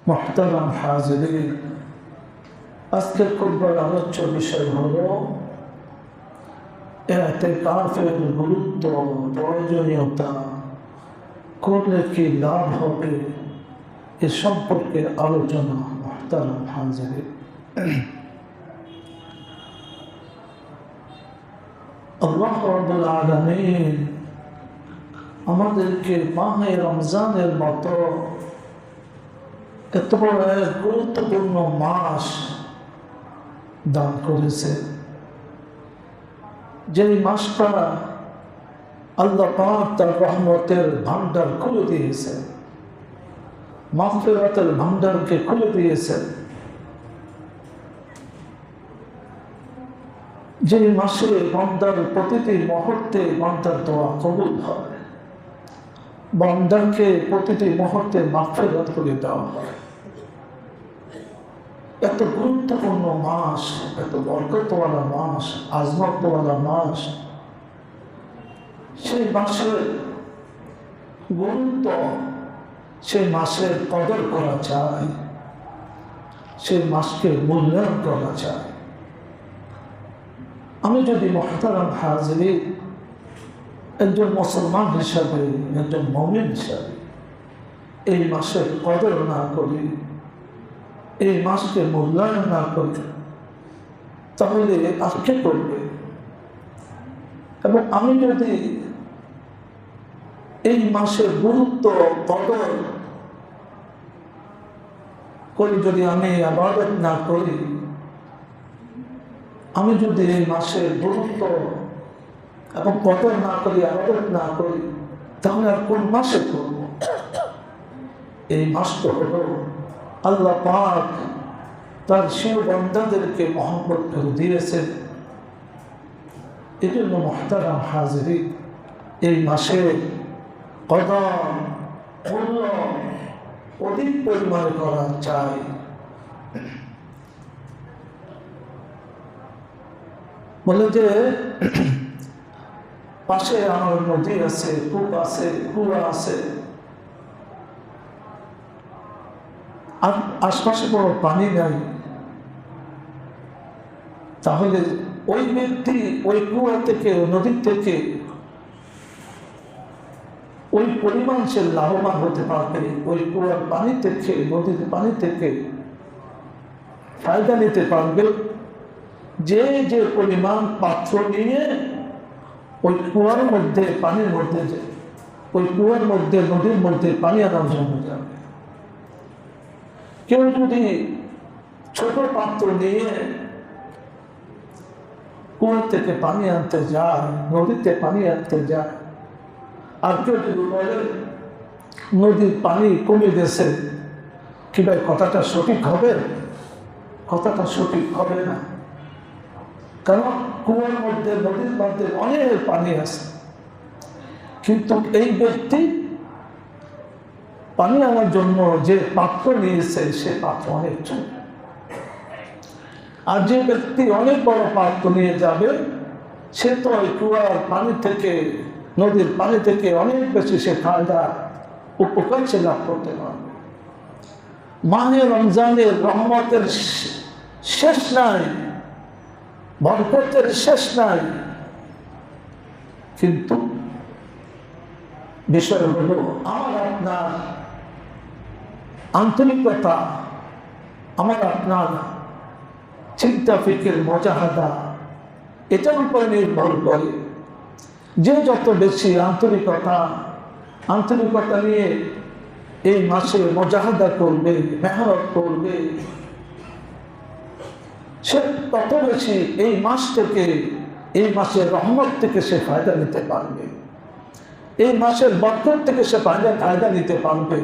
মুহতারাম হাজিরিন, আজকের খুতবার আলোচ্য বিষয় হলো ইতিকাফের গুরুত্ব, প্রয়োজনীয়তা, করলে কি লাভ হবে এ সম্পর্কে আলোচনা। মুহতারাম হাজিরিন, আল্লাহ রাব্বুল আলামিন আমাদেরকে মাহে রমজানের মতো এত বড় এক গুরুত্বপূর্ণ মাস দান করেছে, যে মাসটা আল্লাহ পাক তার রহমতের ভান্ডার খুলে দিয়েছে, মাগফিরাতের ভান্ডারকে খুলে দিয়েছে। যে মাসে বান্দার প্রতিটি মুহূর্তে বান্দার দোয়া কবুল হয়, বান্দাকে প্রতিটি মুহূর্তে মাগফিরাত করে দেওয়া হয়। এত গুরুত্বপূর্ণ মাস, এত বরকতওয়ালা মাস, আজমতওয়ালা মাস, সেই মাসের গুরুত্ব, সেই মাসের কদর করা চাই, সেই মাসকে মূল্যায়ন করা চাই। আমি যদি মুহতারাম হাজিরিন একজন মুসলমান হিসাবে, একজন মুমিন হিসাবে এই মাসের কদর না করি, এই মাসকে মূল্যায়ন না করি, তাহলে আর কে করবে? এবং আমি যদি এই মাসের গুরুত্ব কদর করি, যদি আমি ইবাদত না করি, আমি যদি এই মাসের গুরুত্ব এবং কদর না করি, ইবাদত না করি, তাহলে আর কোন মাসে করব? এই মাসটা হলো আল্লাহ পাক তার সেই বান্দাদেরকে মহব্বত করে দিয়েছেন। এই জন্য মুহতারাম হাজিরিন, এই মাসে কদর মূল্য অধিক পরিমাণে করা চাই। বলে যে পাশে আমার নদী আছে, কূপ আছে, কুয়া আছে, আর আশপাশে কোনো পানি নাই, তাহলে ওই ব্যক্তি ওই কুয়া থেকে, নদীর থেকে ওই পরিমাণ সে লাভবান হতে পারবে, ওই কুয়ার পানি থেকে, নদীর পানি থেকে ফায়দা নিতে পারবে, যে যে পরিমাণ পাত্র নিয়ে ওই কুয়ার মধ্যে, পানির মধ্যে, ওই কুয়ার মধ্যে, নদীর মধ্যে পানি আনার জন্য যাবে। কেউ যদি ছোট পাত্র নিয়ে কুয়া থেকে পানি আনতে যায়, নদীতে পানি আনতে যায়, আর কেউ যদি বলে নদীর পানি কমে গেছে, কি ভাই কথাটা সঠিক হবে? কথাটা সঠিক হবে না। কারণ কুয়ার মধ্যে, নদীর মধ্যে অনেক পানি আছে, কিন্তু এই ব্যক্তি পানি আনার জন্য যে পাত্র নিয়েছে, সে পাত্র অনেক ছোট। আর যে ব্যক্তি অনেক বড় পাত্র নিয়ে যাবে, সে তো ওই কুয়ার পানি থেকে, নদীর পানি থেকে অনেক বেশি সে ফায়দা, উপকার সে লাভ করতে পারবে। মাহে রমজানের রহমতের শেষ নাই, বরকতের শেষ নাই, কিন্তু বিষয় হলো আমার আপনার আন্তরিকতা, আমার আপনার চিন্তা, ফিকির, মুজাহাদা, এটার উপরে নির্ভর করে। যে যত বেশি আন্তরিকতা নিয়ে এই মাসে মুজাহাদা করবে, মেহনত করবে, সে তত বেশি এই মাস থেকে, এই মাসের রহমত থেকে সে ফায়দা নিতে পারবে, এই মাসের বরকত থেকে সে ফায়দা নিতে পারবে,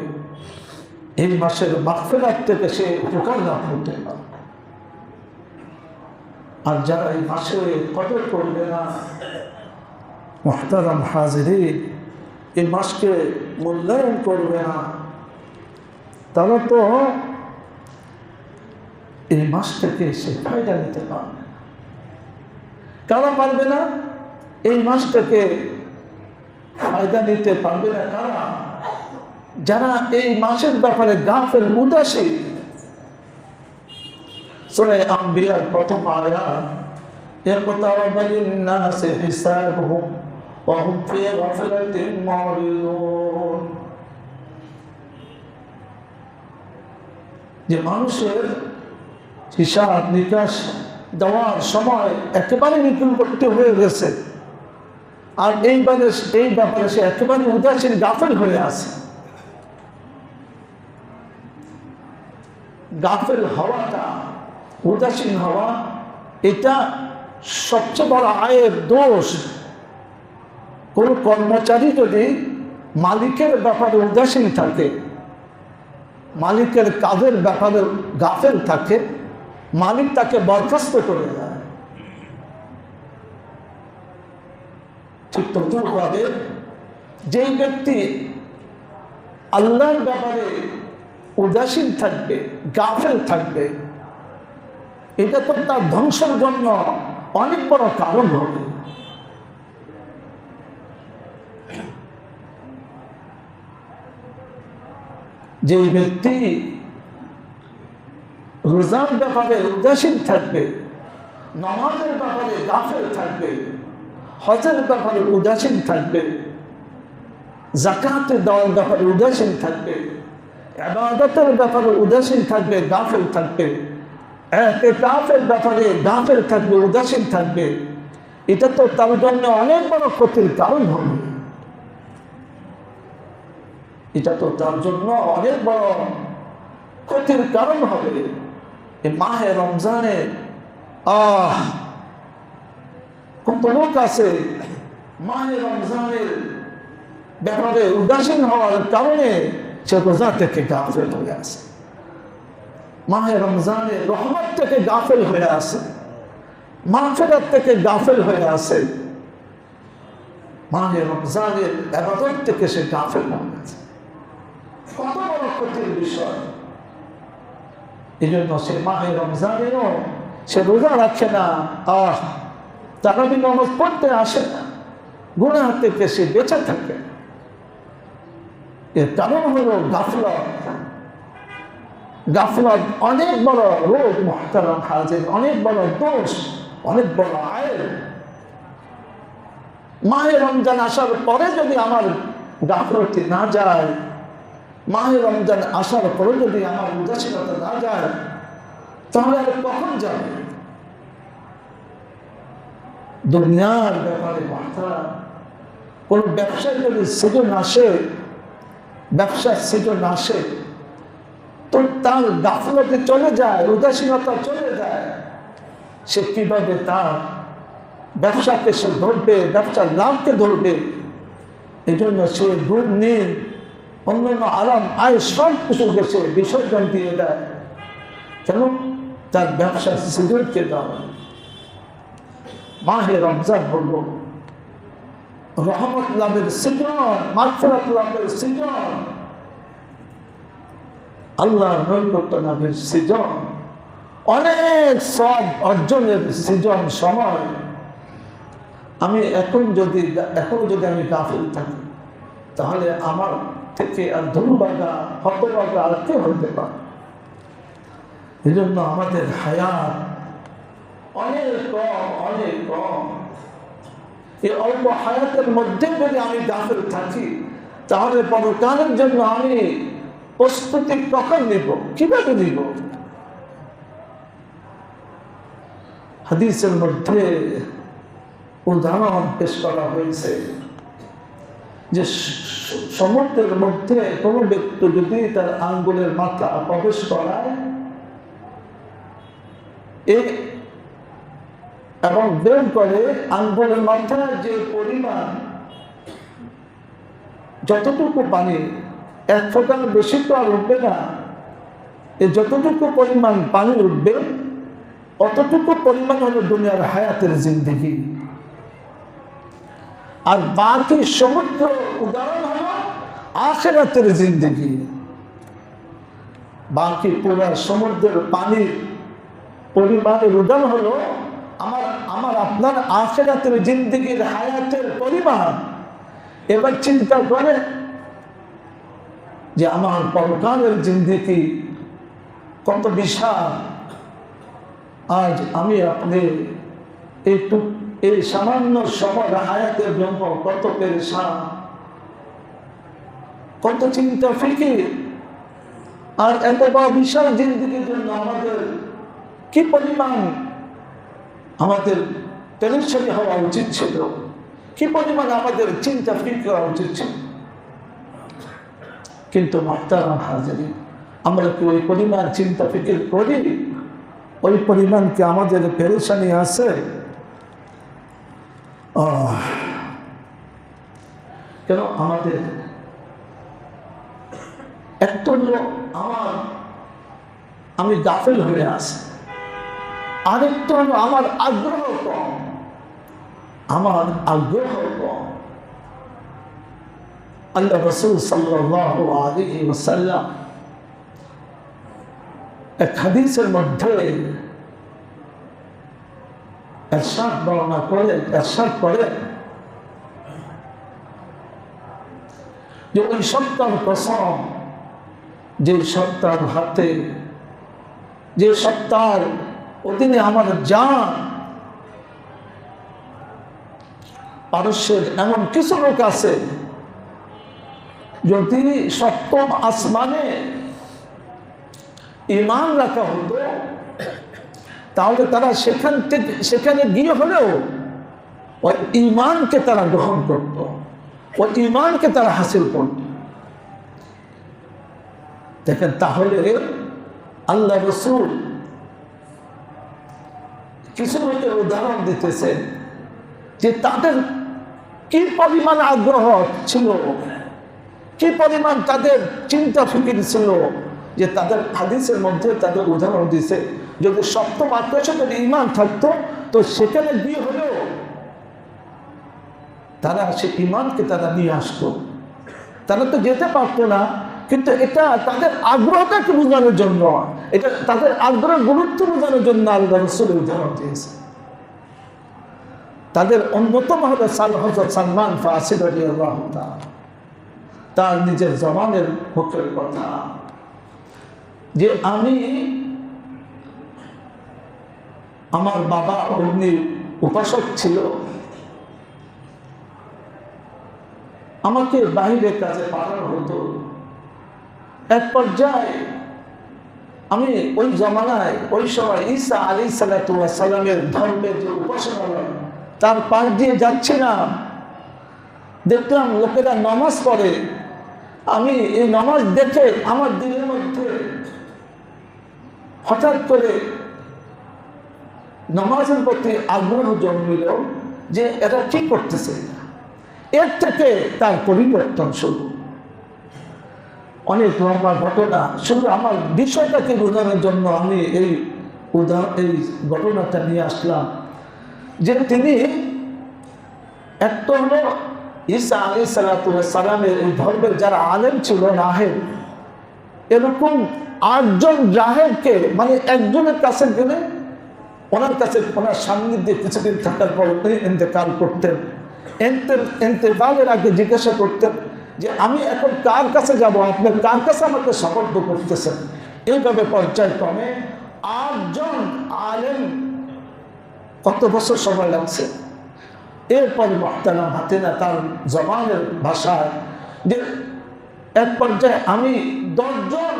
এই মাসের মাগফিরাত থেকে সে উপকার লাভ করতে পারবে। আর যারা এই মাসে কদর করবে না, মুহতারাম হাজিরিন, এই মাসকে মূল্যায়ন করবে না, তারা তো এই মাস থেকে সে ফায়দা নিতে পারবে না। কারা পারবে না? এই মাস থেকে ফায়দা নিতে পারবে না কারা? যারা এই মাসের ব্যাপারে গাফেল উদাসীন, সূরা আম্বিয়ার প্রথম আয়াত, ইকতারাবা লিন-নাসি হিসাবুহুম ওয়া হুম ফি গাফলাতিন মুরিদুন, যে মানুষের হিসাব নিকাশ দেওয়ার সময় একেবারে নিকটবর্তী হয়ে গেছে, আর এই ব্যাপারে সে একেবারে উদাসীন গাফেল হয়ে আছে। গাফেল হওয়াটা, উদাসীন হওয়া, এটা সবচেয়ে বড় আয়ের দোষ। কোন কর্মচারী যদি মালিকের ব্যাপারে উদাসীন থাকে, মালিকের কাজের ব্যাপারে গাফেল থাকে, মালিক তাকে বরখাস্ত করে দেয়। ঠিক তদ্রূপভাবে যেই ব্যক্তি আল্লাহর ব্যাপারে উদাসীন থাকবে, গাফেল থাকবে, এটা তো তার ধ্বংসের জন্য অনেক বড় কারণ হবে। যে ব্যক্তি রোজার ব্যাপারে উদাসীন থাকবে, নামাজের ব্যাপারে গাফেল থাকবে, হজের ব্যাপারে উদাসীন থাকবে, যাকাত দেওয়ার ব্যাপারে উদাসীন থাকবে, ইবাদতের ব্যাপারে উদাসীন থাকবে, গাফেল থাকবে, ইতিকাফের ব্যাপারে গাফেল থাকবে, উদাসীন থাকবে, এটা তো তার জন্য অনেক বড় ক্ষতির কারণ হবে। এটা তো তার জন্য অনেক বড় ক্ষতির কারণ হবে। এই মাহে রমজানে কত লোক আছে মাহে রমজানের ব্যাপারে উদাসীন হওয়ার কারণে সে রোজা থেকে গাফেল হয়ে আছে, মাহে রমজানের রহমত থেকে গাফেল হয়ে আছে, মাগফিরাত থেকে গাফেল হয়ে আছে, মাহে রমজানের ইবাদত থেকে সে গাফেল হয়ে আছে। কত বড় ক্ষতির বিষয়। এই জন্য সে মাহে রমজানেরও সে রোজা রাখে না, তারাবি নামাজ পড়তে আসে না, গুনাহ থেকে সে বেঁচে থাকে। এর কারণ হলো গাফলত। গাফলত অনেক বড় রোগ মুহতারাম হাজির, অনেক বড় দোষ, অনেক বড় আয়ের। মাহে রমজান আসার পরে যদি আমার গাফলতি না যায়, মাহে রমজান আসার পরে যদি আমার উদাসীনতা না যায়, তাহলে আর কখন যাবে? দুনিয়ার ব্যাপারে কোন ব্যবসায় যদি সিজন আসে, ব্যবসার সিজন আসে, তো তার গাফলতে চলে যায়, উদাসীনতা চলে যায়, সে কিভাবে তার ব্যবসাকে সে ধরবে, ব্যবসার লাভকে ধরবে? এই জন্য সে দুধ নিন, অন্যান্য আরাম আয় সব কিছুকে সে বিসর্জন দিয়ে দেয়। কেন? তার ব্যবসার সিজনকে দেওয়া। মাহে রমজান হল রহমত লাভের সিজন, মাগফিরাত লাভের সিজন, আল্লাহর নৈকট্য লাভের সিজন, অনেক সব অর্জনের সিজন, সময়। আমি এখন যদি আমি গাফিল থাকি, তাহলে আমার থেকে আর দুর্ভাগা হতভাগা আর কে হতে পারে? এই জন্য আমাদের হায়াত অনেক কম, অনেক কম। এই অল্প হায়াতের মধ্যে যদি আমি গাফিল থাকি, তাহলে পরকালের জন্য আমি প্রস্তুতি কখন নিব, কিভাবে নিব? হাদিসের মধ্যে উদাহরণ পেশ করা হয়েছে যে সমুদ্রের মধ্যে কোনো ব্যক্তি যদি তার আঙ্গুলের মাথা প্রবেশ করায় এবং বের করে, আঙ্গুলের মাথায় যে পরিমাণ, যতটুকু পানি, এক ফোঁটার বেশি তো আর উঠবে না, যতটুকু পরিমাণ পানি উঠবে অতটুকু পরিমাণ হলো দুনিয়ার হায়াতের জিন্দেগি। আর বাকি সমুদ্র উদাহরণ হলো আখিরাতের জিন্দেগি। বাকি পুরা সমুদ্রের পানির পরিমাণের উদাহরণ হলো আমার আপনার আখিরাতের জিন্দেগির হায়াতের পরিমাণ। এবার চিন্তা করে যে আমার পরকালের জিন্দেগি কত বিশাল। আজ আমি আপনি এই সামান্য সময় হায়াতের জন্য কত পেরেশান, কত চিন্তা ফিকির। আর এত বড় বিশাল জিন্দেগির জন্য আমাদের কি পরিমাণ আমাদের টেনশনে হওয়া উচিত ছিল, কি পরিমাণ আমাদের চিন্তা ফিকির হওয়া উচিত ছিল। কিন্তু মুহতারাম হাজিরিন, আমরা কি ওই পরিমাণ চিন্তা ফিকির করি? ওই পরিমাণ কি আমাদের পেরেশানি আছে? কেন আমাদের একটু আমি গাফেল হয়ে আছি, আরেকটু আমার আগ্রহ কম, আমার আগ্রহ কম। আল্লাহ রাসূল সাল্লাল্লাহু আলাইহি ওয়াসাল্লাম এক হাদিসের মধ্যে ইরশাদ বর্ণনা করেন যে ওই সত্তার কসম, যে সত্তার হাতে, যে সত্তার অধীনে আমার জান, পারস্যের এমন কিছু লোক আছে যদি সপ্তম আসমানে ঈমান রাখা হতো তাহলে তারা সেখানে গিয়ে হলেও ওই ঈমানকে তারা গ্রহণ করত, ওই ঈমানকে তারা হাসিল করত। দেখেন, তাহলে আল্লাহ রাসূল কিছু লোকের উদাহরণ দিতেছেন যে তাদের কি পরিমাণ আগ্রহ ছিল, কি পরিমাণ তাদের চিন্তা ফিকির ছিল, যে তাদের হাদিসের মধ্যে তাদের উদাহরণ দিছে যদি সপ্তম আকাশে যদি ঈমান থাকতো তো সেখানে গিয়ে হলেও তারা সেই ঈমানকে তারা নিয়ে আসতো। তারা তো যেতে পারতো না, কিন্তু এটা তাদের আগ্রহটাকে বোঝানোর জন্য, এটা তাদের আগ্রহের গুরুত্ব বোঝানোর জন্য আল্লাহ রাসূল উদাহরণ দিয়েছে। তাদের অন্যতম হলো হযরত সালমান ফারসি রাদিয়াল্লাহু তাআলা, তার নিজের জবানের মুখের কথা যে আমি আমার বাবা অগ্নি উপাসক ছিল, আমাকে বাহিরের কাজে পাঠানো হতো। এক পর্যায়ে আমি ওই জমানায় ওই সময় ঈসা আলাইহিস সালাতু ওয়াস সালামের ধর্মের যে উপাসনালয় তার পাশ দিয়ে যাচ্ছিলাম, দেখলাম লোকেরা নামাজ পড়ে। আমি এই নামাজ দেখে আমার দিলের মধ্যে হঠাৎ করে নামাজের প্রতি আগ্রহ জন্মিল যে এটা ঠিক করতেছে। এর থেকে তার পরিবর্তন শুরু। অনেক লম্বা ঘটনা, শুধু আমার বিষয়টাকে বোঝানোর জন্য আমি এই ঘটনাটা নিয়ে আসলাম যে তিনি একটা হলো ঈসা আলাইহিস সালাতু ওয়াস সালামের এই ধর্মের যারা আলেম ছিল, রাহেব, এরকম 8 জন রাহেবকে, মানে একজনের কাছে গেলে ওনার কাছে ওনার সান্নিধ্যে কিছুদিন থাকার পর ইন্তেকাল করতেন। ইন্তেকালের আগে জিজ্ঞাসা করতেন যে আমি এখন কার কাছে যাব, আপনার কার কাছে আমাকে সমর্থ করতেছেন। এইভাবে পর্যায়ক্রমে 8 জন আলেম, কত বছর সময় লাগছে। এরপরে মুহতারাম হাতেনা তার জবানের ভাষায় যে এক পর্যায়ে আমি 10 জন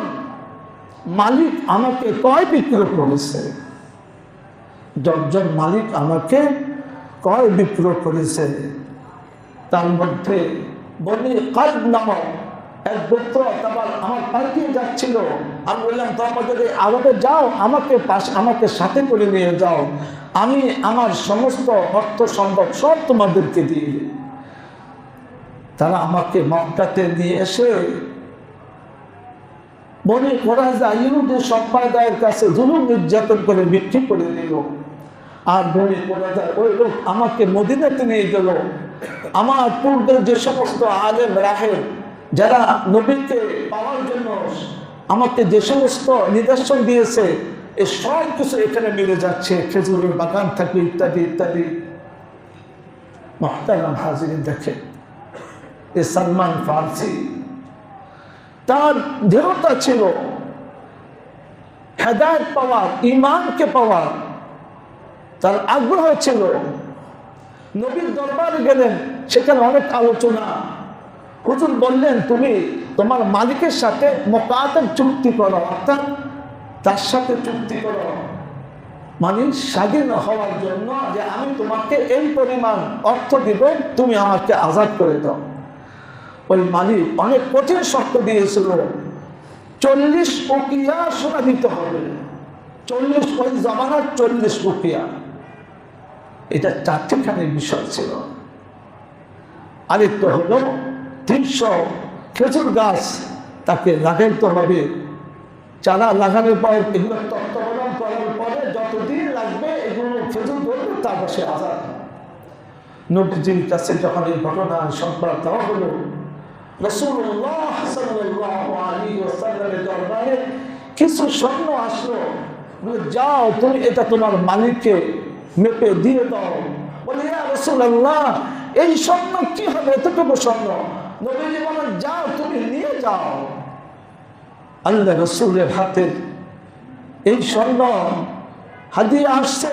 মালিক আমাকে ক্রয় বিক্রয় করেছে, 10 জন মালিক আমাকে ক্রয় বিক্রয় করেছে। তার মধ্যে বনি কালব নামক এক গোত্র আমার পাল্টিয়ে যাচ্ছিল। আমি বললাম তোমরা যদি আগে যাও, আমাকে সাথে করে নিয়ে যাও, আমি আমার সমস্ত অর্থ সম্পদ সব তোমাদেরকে দিয়ে। তারা আমাকে মক্কাতে নিয়ে এসে বনি কুরাইজা ইহুদি সম্প্রদায়ের কাছে জুলুম নির্যাতন করে বিক্রি করে দিল। আর বনি কুরাইজা ওই লোক আমাকে মদিনাতে নিয়ে গেল। আমার পূর্বের যে সমস্ত আলেম রাহেব যারা নবীকে পাওয়ার জন্য আমাকে যে সমস্ত নিদর্শন দিয়েছে, এই সব কিছু এখানে মিলে যাচ্ছে, খেজুরের বাগান থাকে ইত্যাদি ইত্যাদি। মুহতারাম হাজিরিন, দেখেন এই সালমান ফারসি তার দৃঢ়তা ছিল হেদায়েত পাওয়ার, ঈমানকে পাওয়ার তার আগ্রহ ছিল। নবীর দরবারে গেলেন, সেখানে অনেক আলোচনা। হুজুর বললেন, তুমি তোমার মালিকের সাথে মুকাতাব চুক্তি করো, অর্থাৎ তার সাথে চুক্তি করো, মানে স্বাধীন হওয়ার জন্য, যে আমি তোমাকে এই পরিমাণ অর্থ দিব, তুমি আমাকে আজাদ করে দাও। ওই মালিক অনেক কঠিন শর্ত দিয়েছিল, 40 উকিয়া সোনা দিতে হবে। 40, ওই জামানার 40 উকিয়া, এটা চারটিখানে বিষয় ছিল। আরেকটা হলো 300 খেজুর গাছ তাকে লাগাইতে হবে। চারা লাগানোর পর এগুলো তত্ত্বাবধান করার পরে যতদিন লাগবে এগুলো খেজুর ধরবে, তারপর সে আজাদ। নবীজির কাছে যখন এই ঘটনার সংবাদ দেওয়া হলো, রাসূলুল্লাহ সাল্লাল্লাহু আলাইহি ওয়াসাল্লামের দরবারে কিছু সৈন্য আসলো, বলে, যাও তুমি এটা তোমার মালিককে মেপে দিয়ে দাও। বলে, ইয়া রাসূলুল্লাহ, এই স্বর্ণ কি হবে, এতটুকু স্বর্ণ? নবীজি বলেন, যাও তুমি নিয়ে যাও। আল্লাহ রাসূলের হাতে এই স্বর্ণ হাদিয়া আসছে।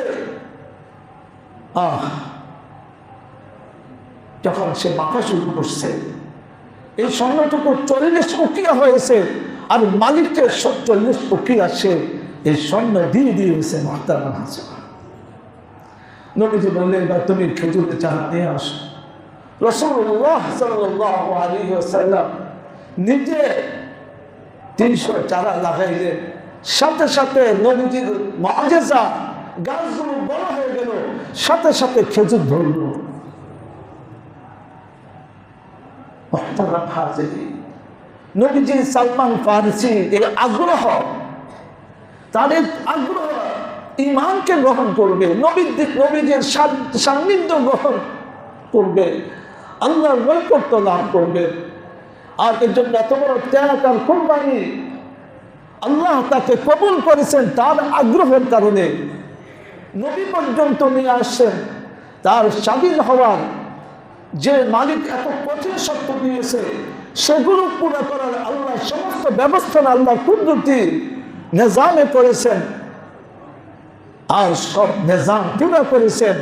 যখন সে মাথা শুরু করছে, এই স্বর্ণটুকু 40 উকিয়া হয়েছে, আর মালিককে 40 উকিয়া সে এই স্বর্ণ দিয়ে দিয়েছে। মুহতারাম হাজির, নবীজি বললেন, এবার তুমি খেজুরের চারা নিয়ে আসো। রাসূলুল্লাহ সাল্লাল্লাহু আলাইহি ওয়াসাল্লাম নিজে 300 চারা লাগাইলেন। সাথে সাথে নবীজির মুআজিজা, গাছগুলো বড় হয়ে গেল, সাথে সাথে খেজুর ধরল। মুহতারাম হাজিরিন, নবীজি সালমান ফারসি এই আগ্রহ, তার আগ্রহ ঈমানকে গ্রহণ করবে, নবীজির সান্নিধ্য গ্রহণ করবে, আল্লাহর নৈকট্য লাভ করবে। আর এর জন্য এত বড় ত্যাগ আর কুরবানি আল্লাহ তাকে কবুল করেছেন তার আগ্রহের কারণে। নবী পর্যন্ত নিয়ে আসছেন। তার স্বাধীন হওয়ার যে মালিক এত কঠিন শর্ত দিয়েছে, সেগুলো পুরো করার আল্লাহ সমস্ত ব্যবস্থা আল্লাহ কুদরতি নিজামে করেছেন। আর সব নিজাম পুরো করেছেন।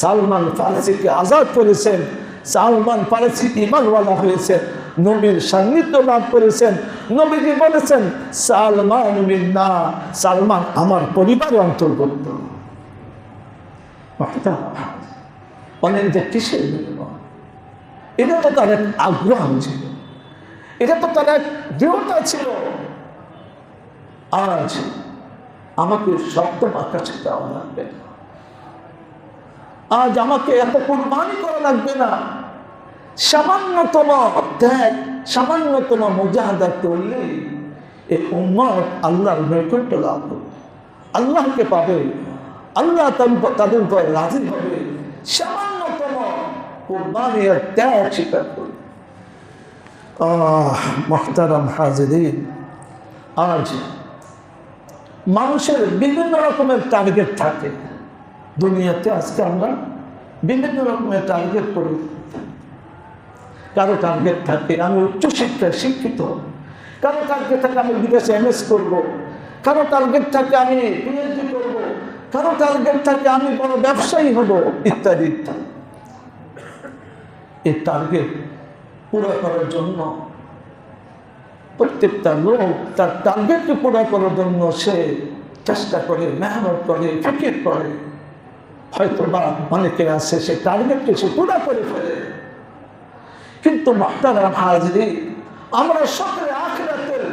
সালমান ফারসিকে আজাদ করেছেন। সালমান ফারসি ঈমানওয়ালা হয়েছে, নবীর সান্নিধ্য লাভ করেছেন। নবীজি বলেছেন, সালমান মিন্না, সালমান আমার পরিবারের অন্তর্ভুক্ত। বলেন যে কিসের বিনিময়? এটা তো তার এক আগ্রহ ছিল, এটা তো তার এক দৃঢ়তা ছিল। আজ আমাকে শব্দ আকাশে দেওয়া লাগবে না, আজ আমাকে এত কুরবানি করা লাগবে না। সামান্যতম ত্যাগ, সামান্যতম মুজাহাদা করলে এই উম্মত আল্লাহর নৈকট্য লাভ করবে, আল্লাহকে পাবে, আল্লাহ তাদের উপর রাজি হবে। সামান্যতম কুরবানি আর ত্যাগ স্বীকার করবে। মুহতারাম হাজিরিন, আজ মানুষের বিভিন্ন রকমের টার্গেট থাকে দুনিয়াতে। আজকে আমরা বিভিন্ন রকমের টার্গেট করি। কারো টার্গেট থাকে আমি উচ্চশিক্ষায় শিক্ষিত, কারো টার্গেট থাকে আমি বিদেশে MS করবো, কারো টার্গেট থাকে আমি PhD করবো, কারো টার্গেট থাকে আমি বড় ব্যবসায়ী হব, ইত্যাদি ইত্যাদি। এই টার্গেট পুরো করার জন্য প্রত্যেকটা লোক তার টার্গেটকে পুরো করার জন্য সে চেষ্টা করে, মেহনত করে, ফিকির করে। হয়তো বা অনেকে আছে সে টার্গেটকে সে পুরো করে ফেলে। কিন্তু মুহতারাম হাজিরিন, আমরা সকলে আখিরাতের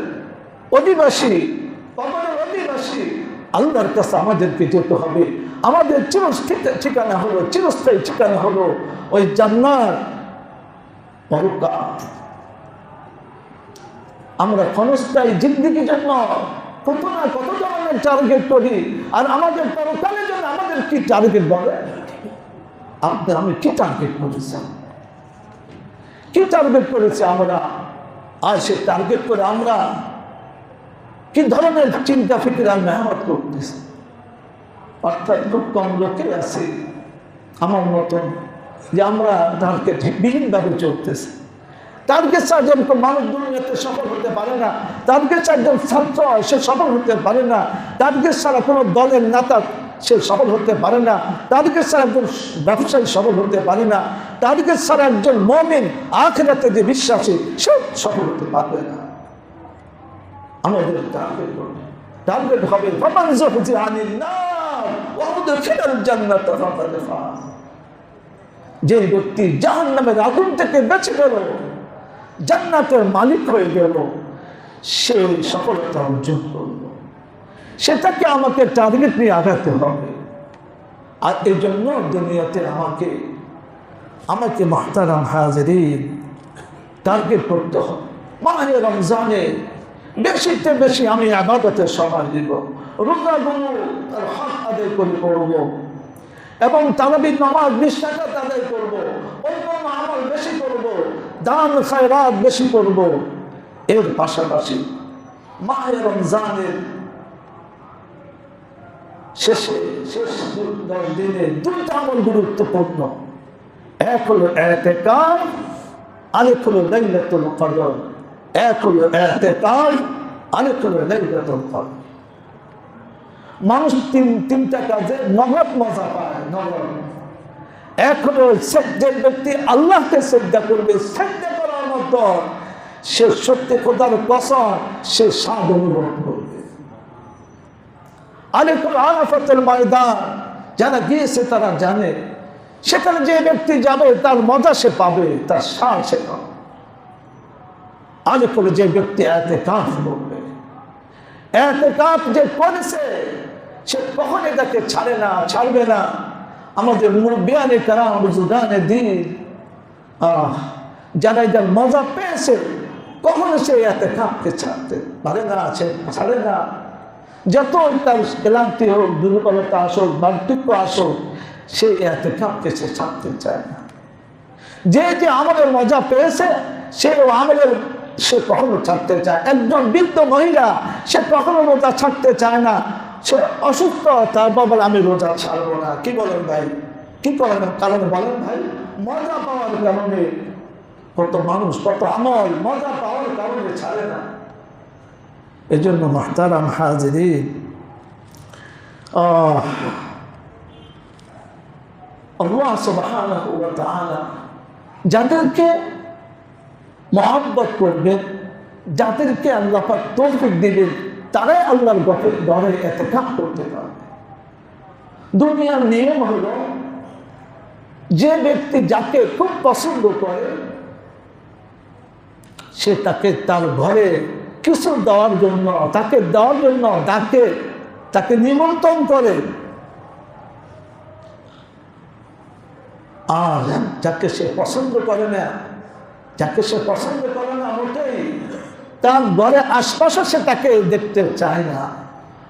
অধিবাসী, কবরের অধিবাসী। আল্লাহর কাছে আমাদেরকে যেতে হবে। আমাদের ঠিকানা হলো, চিরস্থায়ী ঠিকানা হলো ওই জান্নাত, পরকাল। আমরা ক্ষণস্থায়ী জিন্দেগির জন্য কত না কত ধরনের টার্গেট করি। আর আমাদের পরকালের জন্য আমাদের কি টার্গেট বলে? আমি কি টার্গেট করেছি, কি টার্গেট করেছি আমরা? আর সে টার্গেট করে আমরা কি ধরনের চিন্তা ফিকির আর মেহনত করতেছি। অর্থাৎ খুব কম লোকে আছে আমার মতন যে আমরা টার্গেট বিহীনভাবে চলতেছি। টার্গেট ছাড়া যেরকম মানুষ দুনিয়াতে সফল হতে পারে না, টার্গেট ছাড়া একজন ছাত্র সে সফল হতে পারে না, টার্গেট ছাড়া কোনো দলের নেতা সে সফল হতে পারে না, টার্গেট ছাড়া একজন ব্যবসায়ী সফল হতে পারে না, টার্গেট ছাড়া একজন মুমিন আখিরাতে যে বিশ্বাসী সে সফল হতে পারবে না। আমাদের টার্গেট হবে ফামান যুহজিহা আনিন নার ওয়া উদখিলাল জান্নাতা ফাকাদ ফাজ। যে ব্যক্তি জাহান্নামের আগুন থেকে বেঁচে গেল, জান্নাতের মালিক হয়ে গেল, সে সফলতা অর্জন করল। সেটাকে আমাকে টার্গেট নিয়ে আগাতে হবে। আর এই জন্য দুনিয়াতে আমাকে মুহতারাম হাজিরিন টার্গেট করতে হবে। মাহে রমজানে বেশিতে বেশি আমি ইবাদতে সময় দিব, রোজাগুলো তার হক আদায় করে করব, এবং তারাবির নামাজ 20 রাকাত আদায় করব, অন্যান্য আমল বেশি করব, দান খায়রাত বেশি করব। এর পাশাপাশি মাহে রমজানের শেষ 10 দিনে 2টা আমল গুরুত্বপূর্ণ। এক হলো ইতিকাফ, আরেক হলো লাইলাতুল কদর। এক হলো ইতিকাফ, আরেক হলো লাইলাতুল কদর। মানুষ তিনটা কাজে নগদ মজা পায়। নগদ এক হলো যে ব্যক্তি আল্লাহকে শ্রদ্ধা করবে, শ্রদ্ধা করার মতো সে সত্যি খোদার কসম সে স্বাদ অনুভব করবে। আরেক হলো আরাফাতুল ময়দান, যারা গিয়েছে তারা জানে সেখানে যে ব্যক্তি যাবে তার মজা সে পাবে, তার স্বাদ সে পাবে। আরেক হলো যে ব্যক্তি ইতিকাফ করবে, ইতিকাফ যে করেছে সে কখনই তাকে ছাড়বে না। আমাদের মুরব্বিয়ানে কারাম বুজুর্গানে দ্বীন যারা যার মজা পেয়েছে কখনো সে ইতিকাফকে ছাড়তে পারে না, ছাড়ে না। যত তার ক্লান্তি হোক, দুর্বলতা আসুক, বার্ধক্য আসুক, সে ইতিকাফকে সে ছাড়তে চায় না। যে আমলের মজা পেয়েছে সে আমলের সে কখনো ছাড়তে চায়। একজন বৃদ্ধ মহিলা সে কখনো রোজা ছাড়তে চায় না। সে অসুস্থ, তার বাবা আমি রোজা ছাড়বো না। কি বলেন ভাই? কি করেন কারণে বলেন ভাই? মজা পাওয়ার কারণে কত মানুষ, কত আমল মজা পাওয়ার কারণে ছাড়ে না। এই জন্য মুহতারাম হাজিরিন, আল্লাহ সুবহানাহু ওয়া তাআলা যাদেরকে মহব্বত করবেন, যাদেরকে আল্লাহ পাক তৌফিক দিবেন, তারাই আল্লাহর ঘরে ইতিকাফ করতে পারবে। দুনিয়ার নিয়ম হলো যে ব্যক্তি যাকে খুব পছন্দ করে সে তাকে তার ঘরে কিছু দেওয়ার জন্য ডাকে, তাকে নিমন্ত্রণ করে। আর যাকে সে পছন্দ করে না মোটেই, তার ঘরে আশপাশে সে তাকে দেখতে চায় না,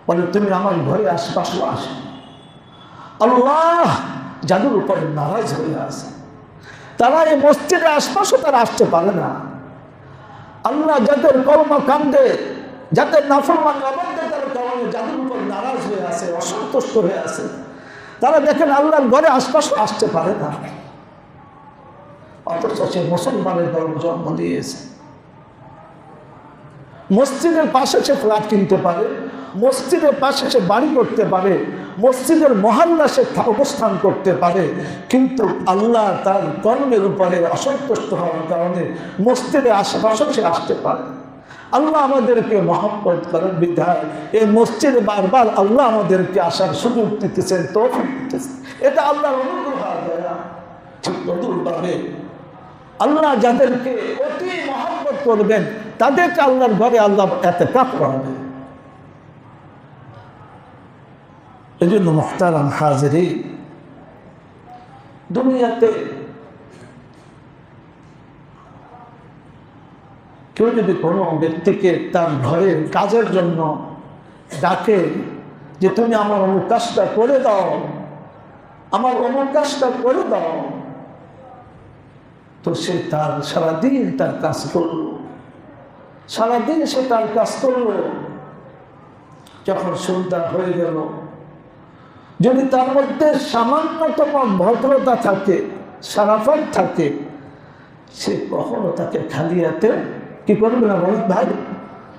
বলে তুমি আমার ঘরে আশপাশে আসো। আল্লাহ যাদের উপরে নারাজ হয়ে আছে, তারা এই মসজিদের আশপাশে তারা আসতে পারে না। আল্লাহ যাদের কর্মকাণ্ডে, যাদের নাফরমানি অবাধ্যতার কারণে যাদের উপর নারাজ হয়ে আছে, অসন্তুষ্ট হয়ে আছে, তারা দেখেন আল্লাহর ঘরে আশপাশে আসতে পারে না। অথচ সে মুসলমানের ধর্ম জন্ম দিয়েছে। মসজিদের পাশে সে ফ্ল্যাট কিনতে পারে, মসজিদের পাশে সে বাড়ি করতে পারে, মসজিদের মহল্লা সে অবস্থান করতে পারে, কিন্তু আল্লাহ তার কর্মের উপরে অসন্তুষ্ট হওয়ার কারণে মসজিদের আশেপাশে সে আসতে পারে। আল্লাহ আমাদেরকে মহব্বত করেন বিধায় এই মসজিদে বারবার আল্লাহ আমাদেরকে আসার সুযোগ দিতেছেন, তৌফিক দিতেছেন। এটা আল্লাহর অনুগ্রহ। ঠিক তদুরভাবে আল্লাহ যাদেরকে অতি মহব্বত করবেন তাদেরকে আল্লাহর ঘরে আল্লাহ ইতিকাফ করাবেন। এই জন্য মুহতারাম হাজিরিন, দুনিয়াতে কেউ যদি কোনো ব্যক্তিকে তার ঘরের কাজের জন্য ডাকে যে তুমি আমার অমুক কাজটা করে দাও, আমার অমুক কাজটা করে দাও, তো সে তার সারাদিন তার কাজ করল, সারাদিন সে তার কাজ করল। যখন সন্ধ্যা হয়ে গেল, যদি তার মধ্যে সামান্যতম ভদ্রতা থাকে, সারাফত থাকে, সে কখনো তাকে খালি হাতে কি করবে না বলেন ভাই,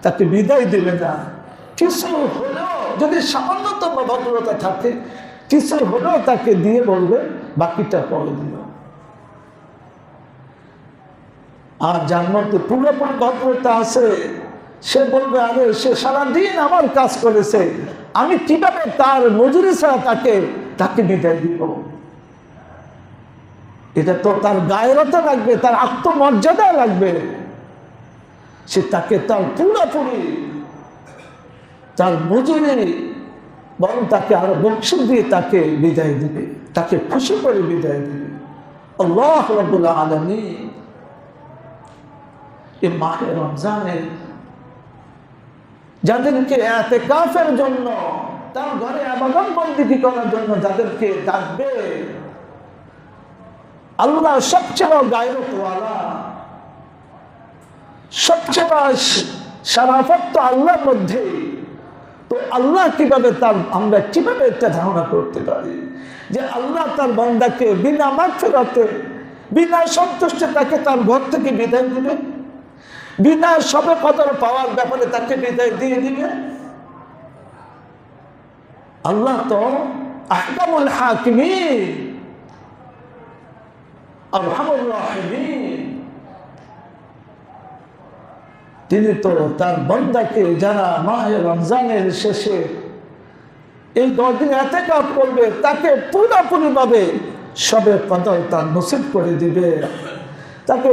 তাকে বিদায় দেবে না। কিছু হলেও যদি সামান্যতম ভদ্রতা থাকে, কিছু হলেও তাকে দিয়ে বলবে বাকিটা পরে দিল। আর যার মধ্যে পুরোপুরি ভদ্রতা আছে, সে বলবে আরে সে সারাদিন আমার কাজ করেছে, আমি কিভাবে তার মজুরি ছাড়া তাকে বিদায় দিব। এটা তো তার গায়রতা লাগবে, তার আত্মমর্যাদা লাগবে। সে তাকে তার পুরোপুরি তার মজুরি, বরং তাকে আরো বকশিশ দিয়ে তাকে বিদায় দিবে, তাকে খুশি করে বিদায় দিবে। আল্লাহ রাব্বুল আলামিন এই মাহে রমজানে যাদেরকে ইতিকাফের জন্য, তার ঘরে ইবাদত বন্দেগী করার জন্য যাদেরকে ডাকবে, আল্লাহ সবচেয়ে গায়রতওয়ালা, সবচেয়ে শরাফত তো আল্লাহর মধ্যে। তো আল্লাহ কিভাবে আমরা কিভাবে একটা ধারণা করতে পারি যে আল্লাহ তার বান্দাকে বিনা মাগফিরাতে, বিনা সন্তুষ্টে তাকে তার ঘর থেকে বিদায় দিবে, বিনা সবে কদর পাওয়ার ব্যাপারে তাকে বিদায় দিয়ে দিবে। আল্লাহ তো আহকামুল হাকিমিন, আরহামুর রাহিমিন। তিনি তো তার বান্দাকে যারা মাহে রমজানের শেষে এই 10 দিন ইতিকাফ করবে, তাকে পুরোপুরিভাবে সবে কদর তার নসিব করে দিবে, তাকে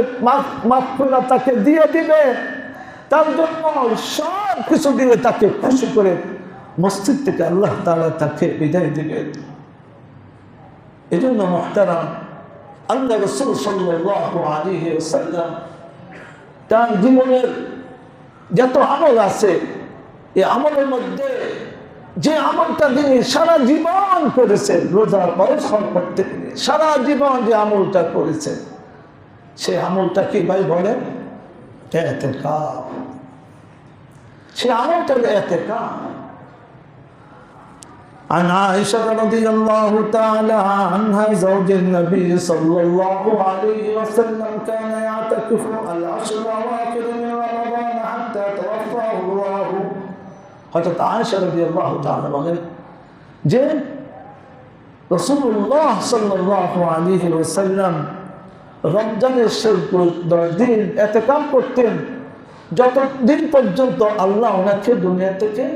মাগফিরাত তাকে দিয়ে দিবে, তার জন্য সব কিছু দিয়ে তাকে খুশি করে মসজিদ থেকে আল্লাহ তাআলা তাকে বিদায় দিবেন। এই জন্য মুহতারাম, আল্লাহ রাসূল সাল্লাল্লাহু আলাইহি ওয়াসাল্লাম তার জীবনের যত আমল আছে, এই আমলের মধ্যে যে আমলটা তিনি সারা জীবন করেছেন, রোজার পরিশ্রম করতে সারা জীবন যে আমলটা করেছেন, সে আমলটা কি ভাই বলেন? ইতিকাফ। সে আমলটা ইতিকাফ। عن عائشة رضي الله تعالى عنها زوج النبي صلى الله عليه وسلم كان يعتكف العشر الأواخر من رمضان حتى توفاه الله. হযরত আয়েশা রাদিয়াল্লাহু তাআলা বলেন যে রাসূলুল্লাহ সাল্লাল্লাহু আলাইহি ওয়াসাল্লাম রমজানের শেষ 10 দিন ইতিকাফ করতেন, যতদিন পর্যন্ত আল্লাহ ওনাকে দুনিয়া থেকে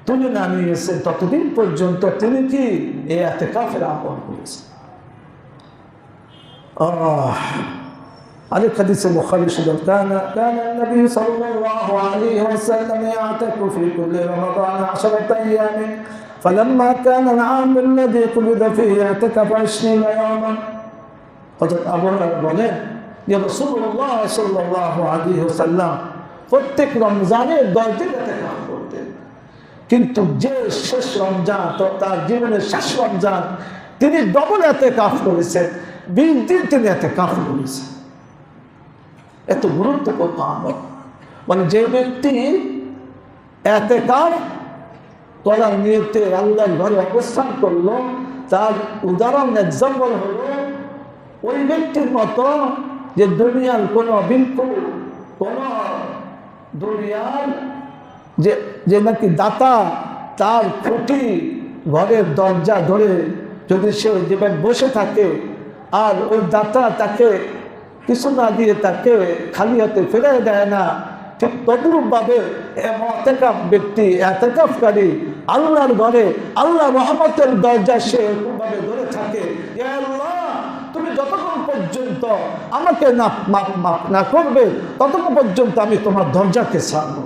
তুলে না নিয়েছে, ততদিন পর্যন্ত তিনি কি এই ইতিকাফের আমল করেছেন। عليك حديث البخاري شدد كان النبي صلى الله عليه وسلم يعتكف في كل رمضان 10 أيام فلما كان العام الذي قبض فيه اعتكف 20 يوما. হযরত আবু হুরায়রা বলেন যে রাসূলুল্লাহ সাল্লাল্লাহু আলাইহি ওয়াসাল্লাম প্রত্যেক রমজানে 10 দিন ইতিকাফ করতেন, কিন্তু যে শেষ রমজান, তো তার জীবনের শেষ রমজান তিনি ডবল ইতিকাফ করেছেন, 20 দিন তিনি ইতিকাফ করেছেন। এত গুরুত্বপূর্ণ আমল। মানে যে ব্যক্তি ইতিকাফ করার নিয়তে আল্লাহর ঘরে অবস্থান করলো, তার উদাহরণ এক্সাম্পল হলো ওই ব্যক্তির মতো যে দুনিয়ার কোনো ভিক্ষু, কোনো দুনিয়ার যে নাকি দাতা, তার খুঁটি ঘরের দরজা ধরে যদি সে যেভাবে বসে থাকে আর ওই দাতা তাকে কিছু না দিয়ে তাকে খালি হাতে ফেলে দেয় না, ঠিক তদ্রূপভাবে ইতিকাফ ব্যক্তি, ইতিকাফকারী আল্লাহর ঘরে আল্লাহ রহমতের দরজা সে এরকমভাবে ধরে থাকে, ইয়া আল্লাহ তুমি যতক্ষণ পর্যন্ত আমাকে মাফ না করবে ততক্ষণ পর্যন্ত আমি তোমার দরজাকে ছাড়ব।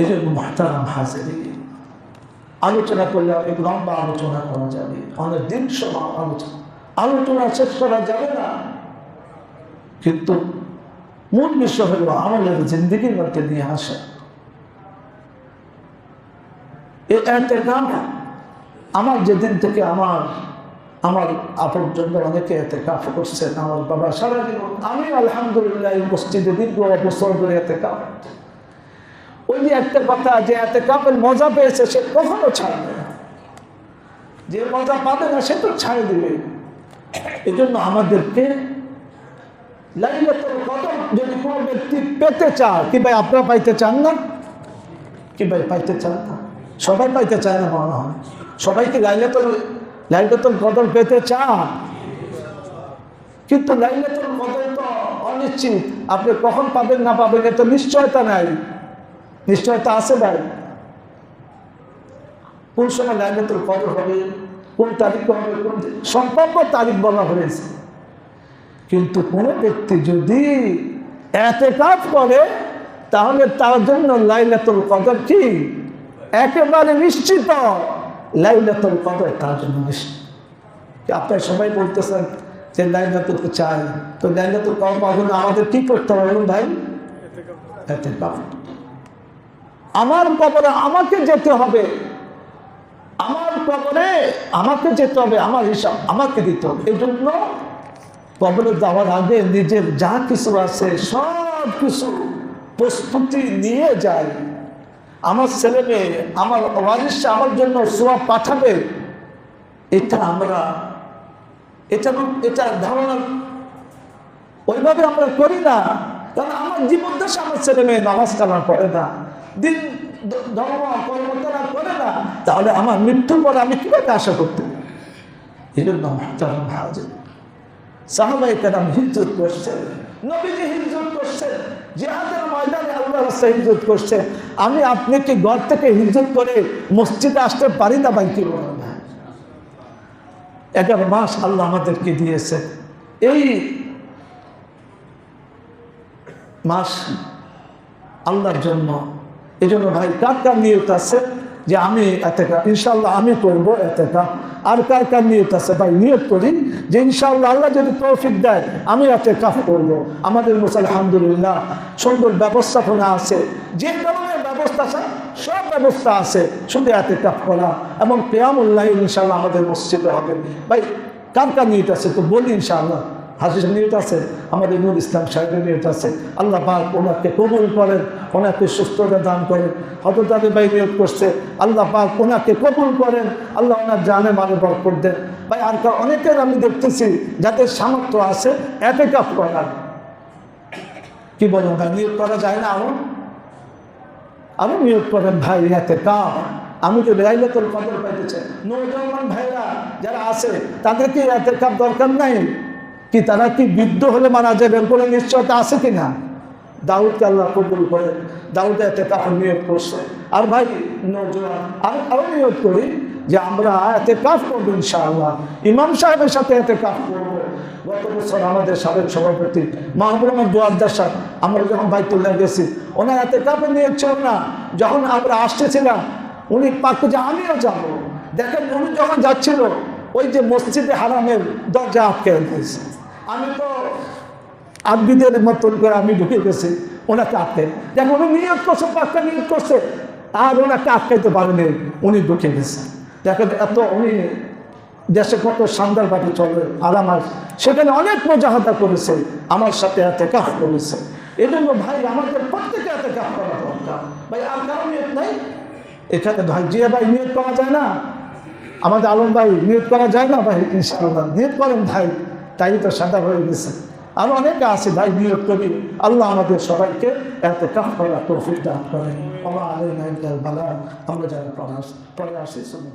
এই জন্য মুহতারাম হাজিরিন, আলোচনা করলে অনেক লম্বা আলোচনা করা যাবে, অনেক দিন সময় আলোচনা শেষ করা যাবে না, কিন্তু মূল বিষয় হলো আমলের জিন্দেগির মধ্যে নিয়ে আসা। এই ইতিকাফ আমার যেদিন থেকে আমার আপনজন অনেকে ইতিকাফ করছেন, আমার বাবা সারা জীবন, আমি আলহামদুলিল্লাহ মসজিদে দীর্ঘ বছর ধরে ইতিকাফ। ওই যে একটা কথা, যে ইতিকাফের মজা পেয়েছে সে কখনো ছাড়বে না, যে মজা পাবে না সে তো ছাড়ে দিবে। এই জন্য আমাদেরকে লাইলাতুল কদর যদি কোনো ব্যক্তি পেতে চায়, কি ভাই আপনারা পাইতে চান না? কি ভাই পাইতে চান না? সবাই পাইতে চায় না মনে হয়। সবাই কি লাইলাতুল কদর পেতে চান? কিন্তু লাইলাতুল কদর তো অনিশ্চিত, আপনি কখন পাবেন না পাবেন এত নিশ্চয়তা নাই। নিশ্চয়তা আছে ভাই? কোন সময় লাইলাতুল কদর হবে, কোন তারিখ হবে, কোন সম্ভাব্য তারিখ বলা হয়েছে। কিন্তু কোনো ব্যক্তি যদি ইতিকাফ করে তাহলে তার জন্য লাইলাতুল কদর কি একেবারে নিশ্চিত। লাইলাতুল কদর তার জন্য নিশ্চিত। আপনারা সবাই বলতেছেন যে লাইলাতুল চাই, তো লাইলাতুল কদর পাবেন আমাদের কি করতে হবে ভাই? ইতিকাফ। আমার কবরে আমাকে যেতে হবে, আমার কবরে আমাকে যেতে হবে, আমার হিসাব আমাকে দিতে হবে। এই জন্য কবরে যাওয়ার আগে নিজের যা কিছু আছে সব কিছু প্রস্তুতি নিয়ে যায়। আমার ছেলে মেয়ে, আমার ওয়ারিস আমার জন্য সওয়াব পাঠাবে, এটা ধারণা ওইভাবে আমরা করি না। কারণ আমার জীবদ্দশা আমার ছেলে মেয়ে নামাজ কালাম করে না, দিন ধর্ম কর্মতারা করে না, তাহলে আমার মৃত্যুর পর আমি কিভাবে আশা করতে? এই জন্য সাহাবায়ে কেরাম হিজরত করছে, নবীজি হিজরত করছে, জিহাদের ময়দানে আল্লাহর রাস্তায় হিজরত করছে। আমি আপনি কি ঘর থেকে হিজরত করে মসজিদে আসতে পারি না ভাই? কি বলেন না? 11 মাস আল্লাহ আমাদেরকে দিয়েছে। এই মাস আল্লাহর জন্য। এই জন্য ভাই কার কার নিয়ত আছে যে আমি ইতিকাফ ইনশাআল্লাহ আমি করবো ইতিকাফ? আর কার কার নিয়ত আছে ভাই? নিয়ত করি যে ইনশাআল্লাহ আল্লাহ যদি তৌফিক দেয় আমি ইতিকাফ করবো। আমাদের মুসলমান আলহামদুলিল্লাহ সুন্দর ব্যবস্থাপনা আছে, যে ধরনের ব্যবস্থা আছে সব ব্যবস্থা আছে, শুধু ইতিকাফ করা এবং কিয়ামুল লাইল ইনশাআল্লাহ আমাদের মসজিদে হবে। ভাই কার কার নিয়ত আছে তো বলি ইনশাআল্লাহ। হাজির নিয়ত আছে, আমাদের নূর ইসলাম সাহেবের নিয়ত আছে। আল্লাহ পাক ওনাকে কবুল করেন, ওনাকে সুস্থতা দান করেন। হযরত আলী ভাই নিয়ত করছে, আল্লাহ পাক ওনাকে কবুল করেন, আল্লাহ ওনার জানে মানে বরকত দেন। ভাই আর অনেকের আমি দেখতেছি যাদের সামর্থ্য আছে ইতিকাফ করার। কি বলেন ভাই, নিয়ত করা যায় না? আরো নিয়ত করেন ভাই ইতিকাফ। আমি তো লাইলাতুল কদর পাইতে চাই। নওজওয়ান ভাইরা যারা আছে তাদের কি ইতিকাফ দরকার নাই? কি তারা কি বৃদ্ধ হলে মারা যাবেন কোনো নিশ্চয়তা আছে কিনা? দাউদকে আল্লাহ কবুল করে, দাউদ ইতিকাফ নিয়ত করছে। আর ভাই নওজওয়ান আরো নিয়ত করি যে আমরা ইতিকাফ করবো ইনশাআল্লাহ, ইমাম সাহেবের সাথে ইতিকাফ করবো। গত বছর আমাদের সাবেক সভাপতি মাহবুব দোয়ারদার সাহেব, আমরা যখন বাইতুল্লাহ গেছি ওনার ইতিকাফে নিয়ত ছিল না। যখন আমরা আসতেছিলাম উনি পাক যে আমিও যাব। দেখেন উনি যখন যাচ্ছিল ওই যে মসজিদে হারামের দরজা আটকে দিয়েছে। আমি তো আব্বিদের মতন করে আমি ঢুকে গেছি, ওনাকে আটকে। দেখেন উনি নিয়ত করছে, পাক্কা নিয়ত করছে, আর ওনাকে আটকাইতে পারেনি, উনি ঢুকে গেছে। দেখেন এত উনি দেশে কত শানদারভাবে চলে আরামার, সেখানে অনেক মুজাহাদা করেছে, আমার সাথে ইতিকাফ করেছে। এই জন্য ভাই আমাদের প্রত্যেকে ইতিকাফ করা দরকার। ভাই আর কারো নিয়ত নাই এখানে? ভাই জিয়া ভাই নিয়ত করা যায় না? আমাদের আলম ভাই নিয়ত করা যায় না? ভাই ইনশাআল্লাহ নিয়ত করেন ভাই, তাই তো সাদা হয়ে গেছে। আর অনেকে আছে ভাই নিয়ত করি। আল্লাহ আমাদের সবাইকে ইতিকাফ করার তৌফিক দান করেন। আমরা যারা পরে আসি শুনুন।